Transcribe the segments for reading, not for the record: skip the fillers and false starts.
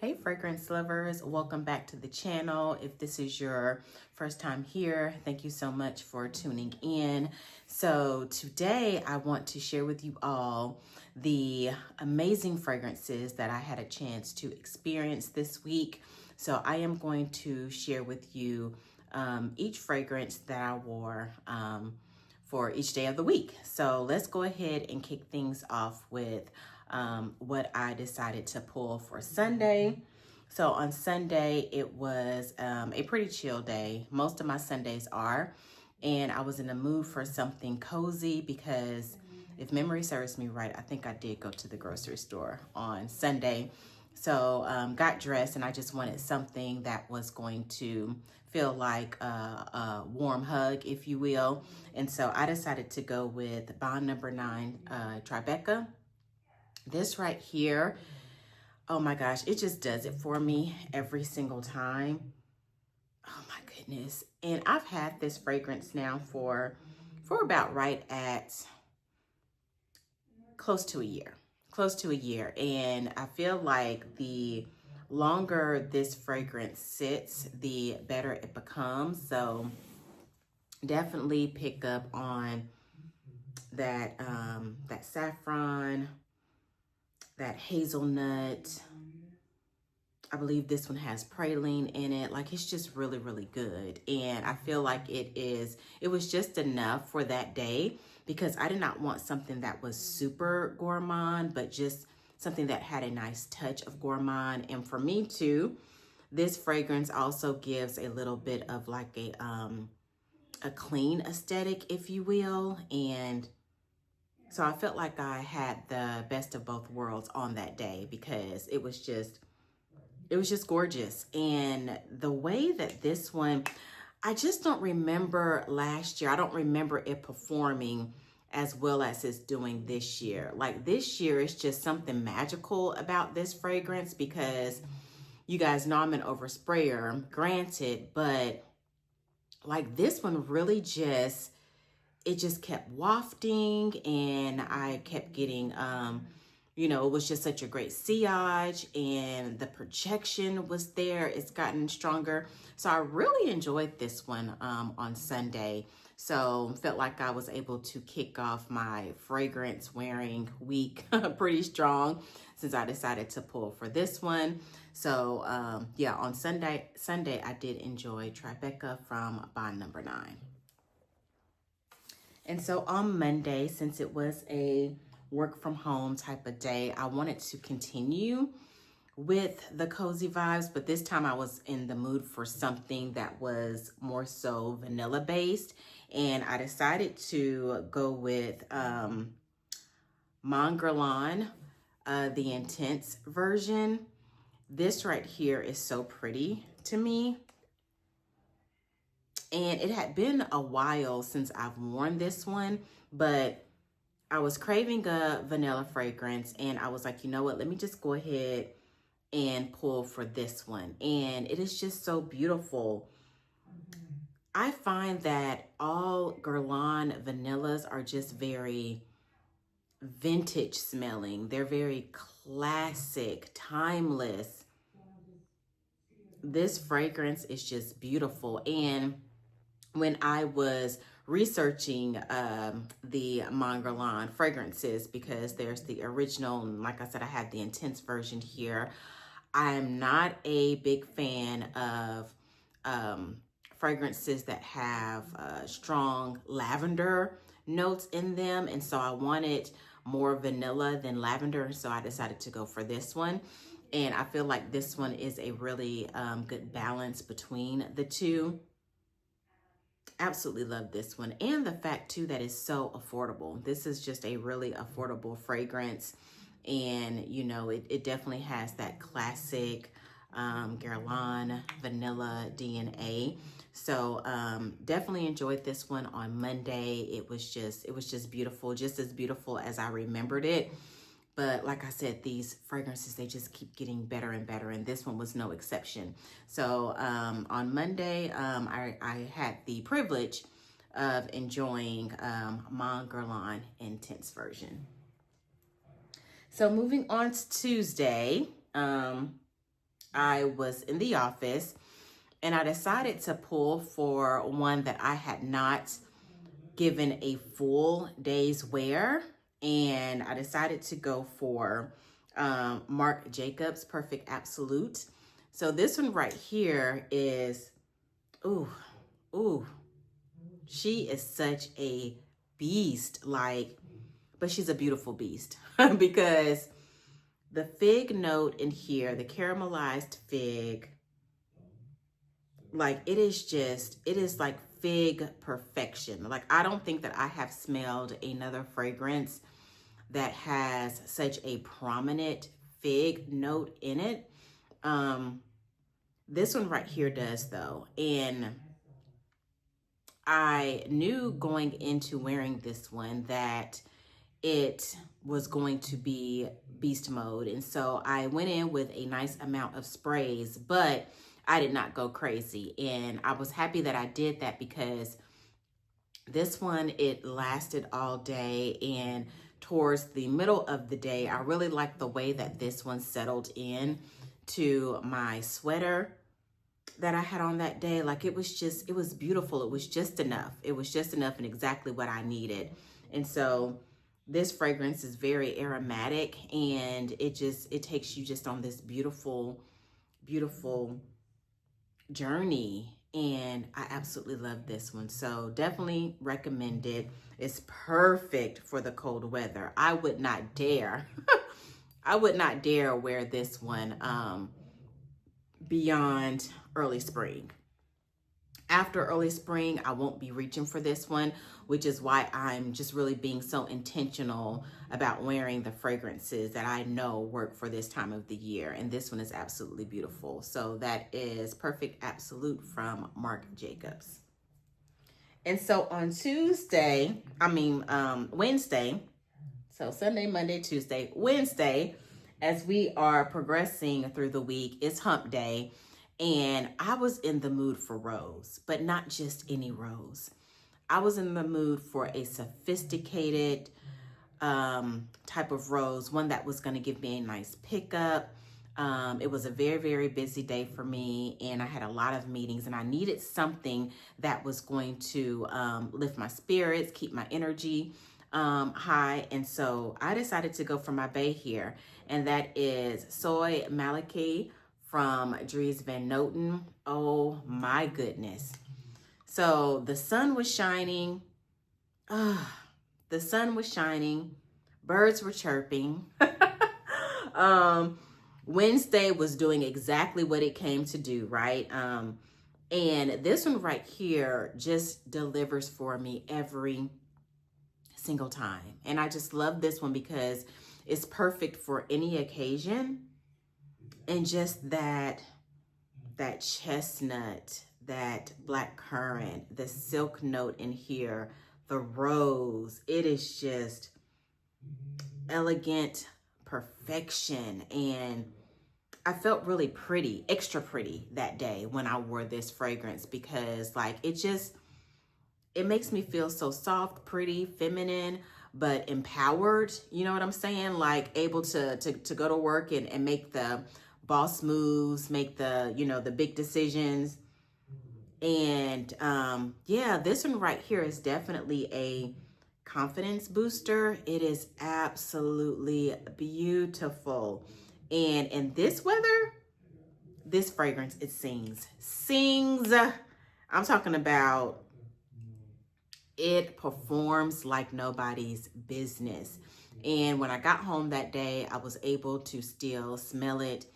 Hey fragrance lovers, welcome back to the channel. If this is your first time here, thank you so much for tuning in. So today I want to share with you all the amazing fragrances that I had a chance to experience this week. So I am going to share with you each fragrance that I wore for each day of the week. So let's go ahead and kick things off with what I decided to pull for Sunday. So on Sunday, it was a pretty chill day. Most of my Sundays are. And I was in the mood for something cozy because if memory serves me right, I think I did go to the grocery store on Sunday. So got dressed and I just wanted something that was going to feel like a warm hug, if you will. And so I decided to go with Bond Number 9 Tribeca. This right here, oh my gosh, it just does it for me every single time. Oh my goodness. And I've had this fragrance now for about right at close to a year. And I feel like the longer this fragrance sits, the better it becomes. So definitely pick up on that, that saffron, that hazelnut. I believe this one has praline in it. Like, it's just really, really good. And I feel like it was just enough for that day because I did not want something that was super gourmand, but just something that had a nice touch of gourmand. And for me too, this fragrance also gives a little bit of like a clean aesthetic, if you will. And so I felt like I had the best of both worlds on that day because it was just gorgeous. And the way that this one, I just don't remember last year. I don't remember it performing as well as it's doing this year. Like this year, it's just something magical about this fragrance because you guys know I'm an oversprayer, granted, but like this one really just, it just kept wafting and I kept getting, you know, it was just such a great sillage and the projection was there. It's gotten stronger. So I really enjoyed this one on Sunday. So felt like I was able to kick off my fragrance wearing week pretty strong since I decided to pull for this one. So yeah, on Sunday I did enjoy Tribeca from Bond Number 9. And so on Monday, since it was a work from home type of day, I wanted to continue with the cozy vibes, but this time I was in the mood for something that was more so vanilla based. And I decided to go with Guerlain, the intense version. This right here is so pretty to me. And it had been a while since I've worn this one, but I was craving a vanilla fragrance and I was like, you know what, let me just go ahead and pull for this one. And it is just so beautiful. I find that all Guerlain vanillas are just very vintage smelling. They're very classic, timeless. This fragrance is just beautiful. And when I was researching the Guerlain fragrances, because there's the original, and like I said, I have the intense version here. I'm not a big fan of fragrances that have strong lavender notes in them, and so I wanted more vanilla than lavender, so I decided to go for this one. And I feel like this one is a really good balance between the two. Absolutely love this one, and the fact too that it's so affordable. This is just a really affordable fragrance, and you know it definitely has that classic Guerlain vanilla DNA. So definitely enjoyed this one on Monday. It was just beautiful, just as beautiful as I remembered it. But like I said, these fragrances, they just keep getting better and better. And this one was no exception. So on Monday, I had the privilege of enjoying Guerlain Intense version. So moving on to Tuesday, I was in the office and I decided to pull for one that I had not given a full day's wear. And I decided to go for Marc Jacobs Perfect Absolute. So this one right here is, ooh, ooh, she is such a beast, like, but she's a beautiful beast because the fig note in here, the caramelized fig, like it is like fig perfection. Like I don't think that I have smelled another fragrance that has such a prominent fig note in it. This one right here does though. And I knew going into wearing this one that it was going to be beast mode. And so I went in with a nice amount of sprays, but I did not go crazy. And I was happy that I did that because this one, it lasted all day. And towards the middle of the day, I really liked the way that this one settled in to my sweater that I had on that day. Like it was beautiful. It was just enough. It was just enough and exactly what I needed. And so this fragrance is very aromatic and it takes you just on this beautiful, beautiful journey. And I absolutely love this one. So definitely recommend it. It's perfect for the cold weather. I would not dare, I would not dare wear this one beyond early spring. After early spring, I won't be reaching for this one, which is why I'm just really being so intentional about wearing the fragrances that I know work for this time of the year. And this one is absolutely beautiful. So that is Perfect Absolute from Marc Jacobs. And so on Wednesday, so Sunday, Monday, Tuesday, Wednesday, as we are progressing through the week, it's hump day. And I was in the mood for rose, but not just any rose. I was in the mood for a sophisticated type of rose, one that was going to give me a nice pickup. It was a very, very busy day for me, and I had a lot of meetings, and I needed something that was going to lift my spirits, keep my energy high. And so I decided to go for my bae here, and that is Soie Malaquais from Dries Van Noten. Oh my goodness. So the sun was shining. The sun was shining. Birds were chirping. Wednesday was doing exactly what it came to do, right? And this one right here just delivers for me every single time. And I just love this one because it's perfect for any occasion. And just that chestnut, that black currant, the silk note in here, the rose, it is just elegant perfection. And I felt really pretty, extra pretty that day when I wore this fragrance because like it makes me feel so soft, pretty, feminine, but empowered. You know what I'm saying? Like able to go to work and make the boss moves, make the, the big decisions. And yeah, this one right here is definitely a confidence booster. It is absolutely beautiful. And in this weather, this fragrance, it sings. I'm talking about it performs like nobody's business. And when I got home that day, I was able to still smell it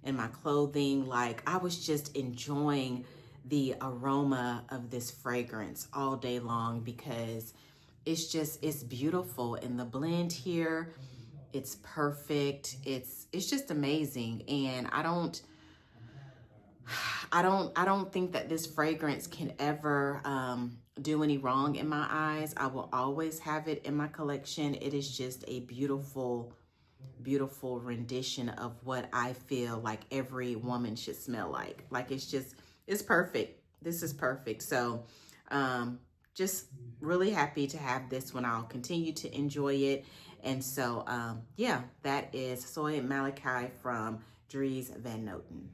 in my clothing. Like I was just enjoying the aroma of this fragrance all day long because it's beautiful. And the blend here, it's perfect. It's just amazing. And I don't think that this fragrance can ever do any wrong in my eyes. I will always have it in my collection. It is just a beautiful, beautiful rendition of what I feel like every woman should smell like. Like it's perfect. This is perfect. So just really happy to have this one. I'll continue to enjoy it. And so yeah, that is Soie Malaquais from Dries Van Noten.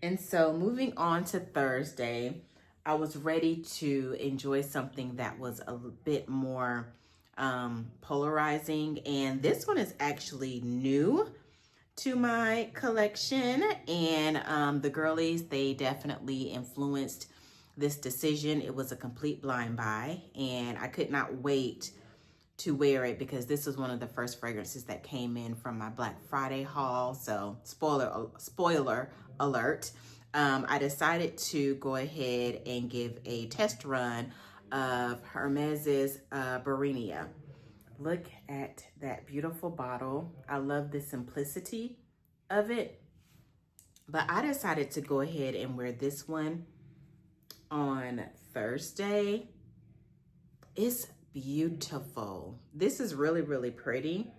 And so moving on to Thursday, I was ready to enjoy something that was a bit more polarizing. And this one is actually new to my collection. And the girlies, they definitely influenced this decision. It was a complete blind buy. And I could not wait to wear it because this was one of the first fragrances that came in from my Black Friday haul. So spoiler alert. I decided to go ahead and give a test run of Hermes's Berenia. Look at that beautiful bottle. I love the simplicity of it. But I decided to go ahead and wear this one on Thursday. It's beautiful. This is really, really pretty.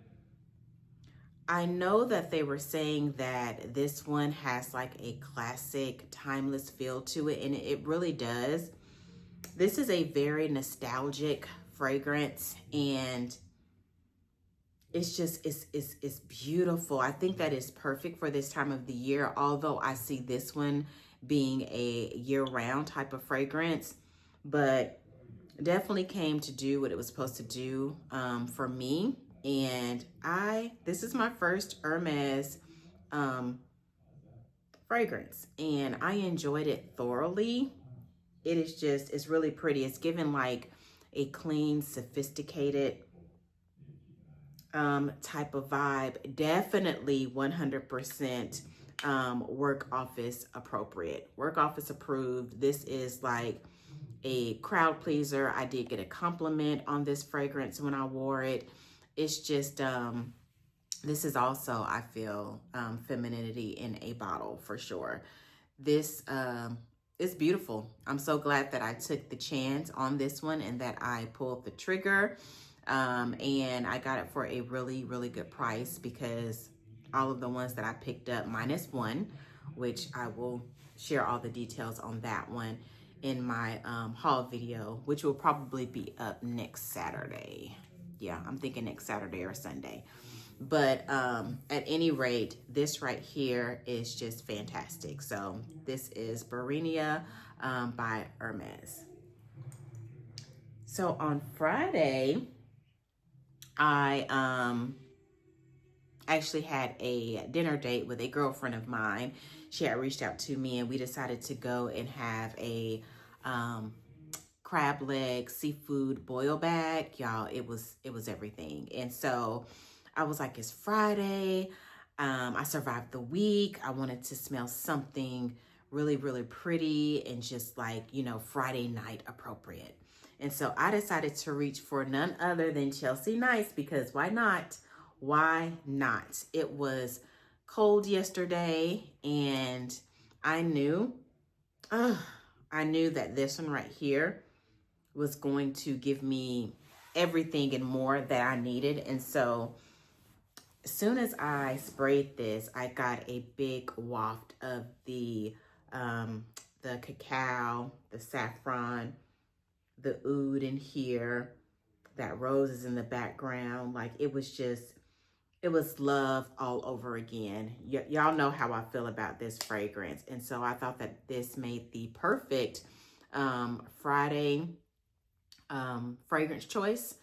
I know that they were saying that this one has like a classic, timeless feel to it, and it really does. This is a very nostalgic fragrance, and it's just, it's beautiful. I think that is perfect for this time of the year, although I see this one being a year-round type of fragrance, but definitely came to do what it was supposed to do for me. And this is my first Hermes fragrance, and I enjoyed it thoroughly. It is just, it's really pretty. It's given like a clean, sophisticated type of vibe. Definitely 100% work office appropriate, work office approved. This is like a crowd pleaser. I did get a compliment on this fragrance when I wore it. It's just, this is also, I feel, femininity in a bottle for sure. This is beautiful. I'm so glad that I took the chance on this one and that I pulled the trigger. And I got it for a really, really good price because all of the ones that I picked up, minus one, which I will share all the details on that one in my haul video, which will probably be up next Saturday. Yeah, I'm thinking next Saturday or Sunday. But at any rate, this right here is just fantastic. So this is Berenia by Hermes. So on Friday, I actually had a dinner date with a girlfriend of mine. She had reached out to me and we decided to go and have a crab leg seafood boil bag. Y'all, it was everything. And so I was like, it's Friday. I survived the week. I wanted to smell something really, really pretty and just like, you know, Friday night appropriate. And so I decided to reach for none other than Chelsea Nice because why not? Why not? It was cold yesterday and I knew that this one right here was going to give me everything and more that I needed. And so as soon as I sprayed this, I got a big waft of the cacao, the saffron, the oud in here, that rose is in the background. Like it was love all over again. Y'all know how I feel about this fragrance. And so I thought that this made the perfect Friday fragrance choice.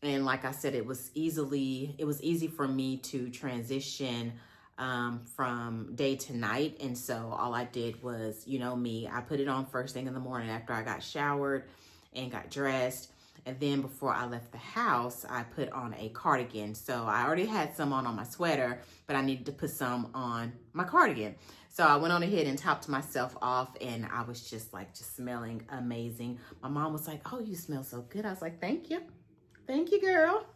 And like I said, it was easy for me to transition from day to night. And so all I did was, you know me, I put it on first thing in the morning after I got showered and got dressed. And then before I left the house, I put on a cardigan. So I already had some on my sweater, but I needed to put some on my cardigan. So I went on ahead and topped myself off and I was just smelling amazing. My mom was like, oh, you smell so good. I was like, thank you. Thank you, girl.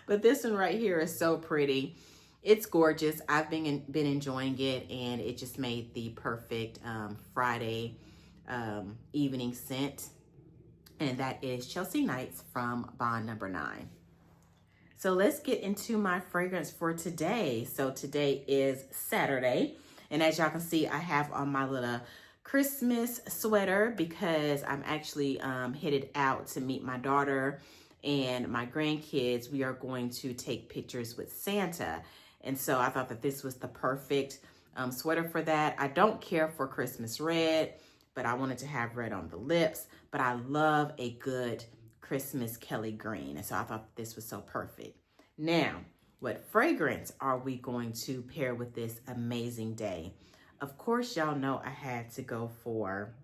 But this one right here is so pretty. It's gorgeous. I've been enjoying it and it just made the perfect Friday evening scent. And that is Chelsea Nights from Bond Number 9. So let's get into my fragrance for today. So today is Saturday. And as y'all can see, I have on my little Christmas sweater because I'm actually headed out to meet my daughter and my grandkids. We are going to take pictures with Santa. And so I thought that this was the perfect sweater for that. I don't care for Christmas red, but I wanted to have red on the lips. But I love a good Christmas Kelly green. And so I thought this was so perfect. Now, what fragrance are we going to pair with this amazing day? Of course, y'all know I had to go for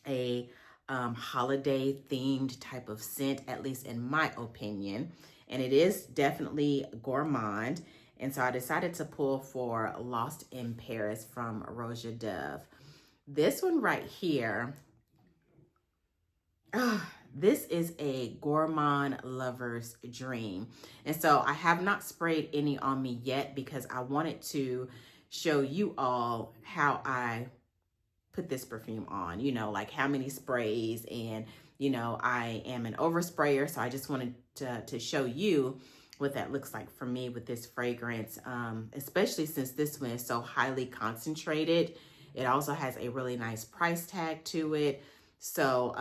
a holiday themed type of scent, at least in my opinion. And it is definitely gourmand. And so I decided to pull for Lost in Paris from Roja Dove. This one right here, this is a gourmand lover's dream. And so I have not sprayed any on me yet because I wanted to show you all how I put this perfume on, you know, like how many sprays. And, you know, I am an oversprayer, so I just wanted to show you what that looks like for me with this fragrance, especially since this one is so highly concentrated. It also has a really nice price tag to it. So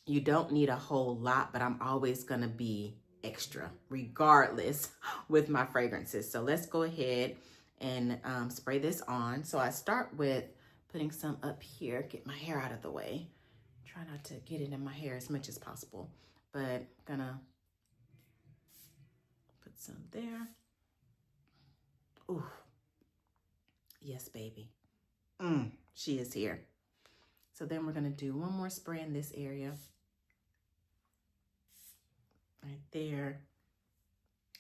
you don't need a whole lot, but I'm always gonna be extra regardless with my fragrances. So let's go ahead and spray this on. So I start with putting some up here, get my hair out of the way. Try not to get it in my hair as much as possible, but gonna put some there. Ooh, yes, baby. She is here. So then we're gonna do one more spray in this area. Right there.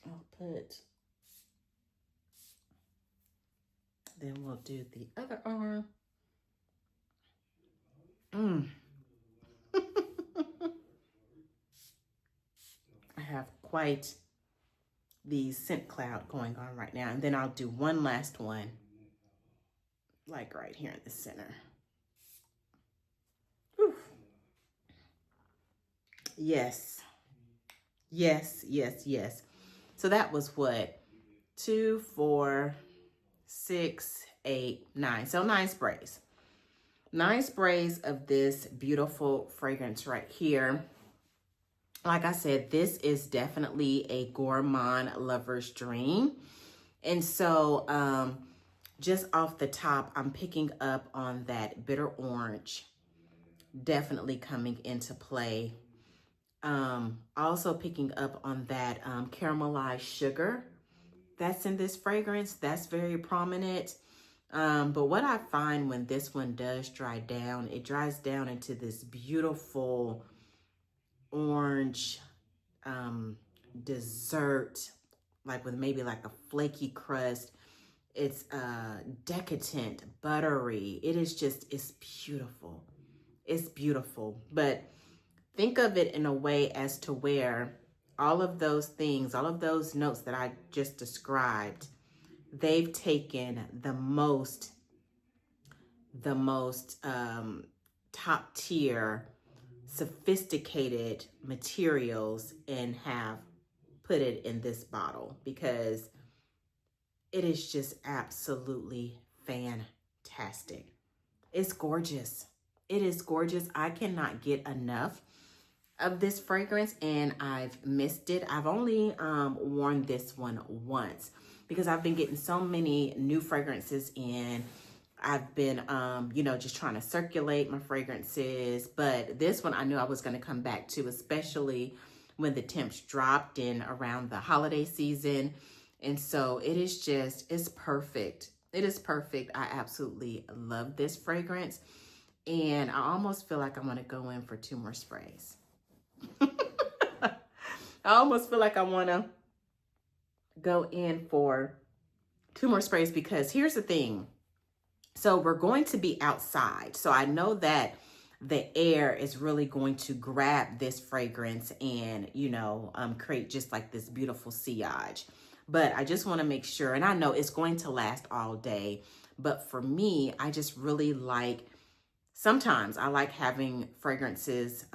I'll put, then we'll do the other arm. I have quite the scent cloud going on right now. And then I'll do one last one, like right here in the center. Whew. Yes. Yes, yes, yes. So that was what? 2, 4, 6, 8, 9. So 9 sprays. 9 sprays of this beautiful fragrance right here. Like I said, this is definitely a gourmand lover's dream. And so just off the top, I'm picking up on that bitter orange definitely coming into play. Also picking up on that caramelized sugar that's in this fragrance. That's very prominent. But what I find when this one does dry down, it dries down into this beautiful orange dessert, like with maybe like a flaky crust. It's decadent, buttery. It is just, it's beautiful. It's beautiful. But think of it in a way as to where all of those things, all of those notes that I just described, they've taken the most top tier, sophisticated materials and have put it in this bottle because it is just absolutely fantastic. It's gorgeous. It is gorgeous. I cannot get enough of this fragrance and I've missed it. I've only worn this one once because I've been getting so many new fragrances in. I've been, you know, just trying to circulate my fragrances. But this one I knew I was going to come back to, especially when the temps dropped in around the holiday season. And so it is just, it's perfect. It is perfect. I absolutely love this fragrance. And I almost feel like I want to go in for 2 more sprays. I almost feel like I want to go in for 2 more sprays because here's the thing. So we're going to be outside. So I know that the air is really going to grab this fragrance and, you know, create just like this beautiful sillage. But I just want to make sure, and I know it's going to last all day. But for me, I just really like, sometimes I like having fragrances,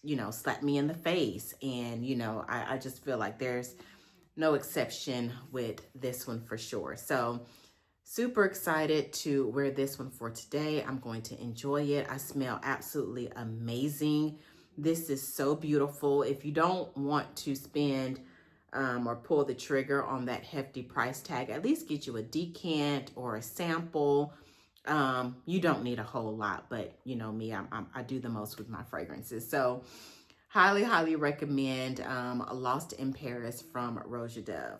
you know, slap me in the face. And, you know, I just feel like there's no exception with this one for sure. So super excited to wear this one for today. I'm going to enjoy it. I smell absolutely amazing. This is so beautiful. If you don't want to spend or pull the trigger on that hefty price tag. At least get you a decant or a sample. You don't need a whole lot, but you know me, I do the most with my fragrances. So highly, highly recommend Lost in Paris from Roja Dove.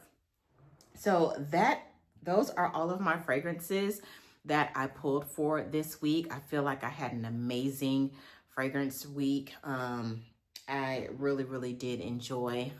So those are all of my fragrances that I pulled for this week. I feel like I had an amazing fragrance week. I really, really did enjoy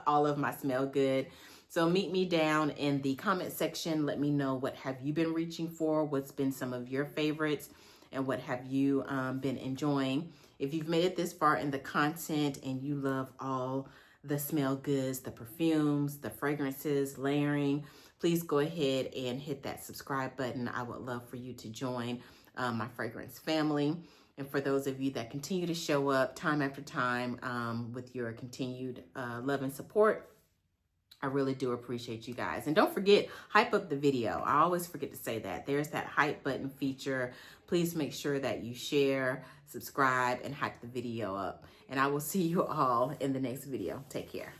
all of my smell good. So meet me down in the comment section. Let me know, what have you been reaching for? What's been some of your favorites? And what have you been enjoying? If you've made it this far in the content and you love all the smell goods, the perfumes, the fragrances, layering, please go ahead and hit that subscribe button. I would love for you to join my fragrance family. And for those of you that continue to show up time after time with your continued love and support, I really do appreciate you guys. And don't forget, hype up the video. I always forget to say that. There's that hype button feature. Please make sure that you share, subscribe, and hype the video up. And I will see you all in the next video. Take care.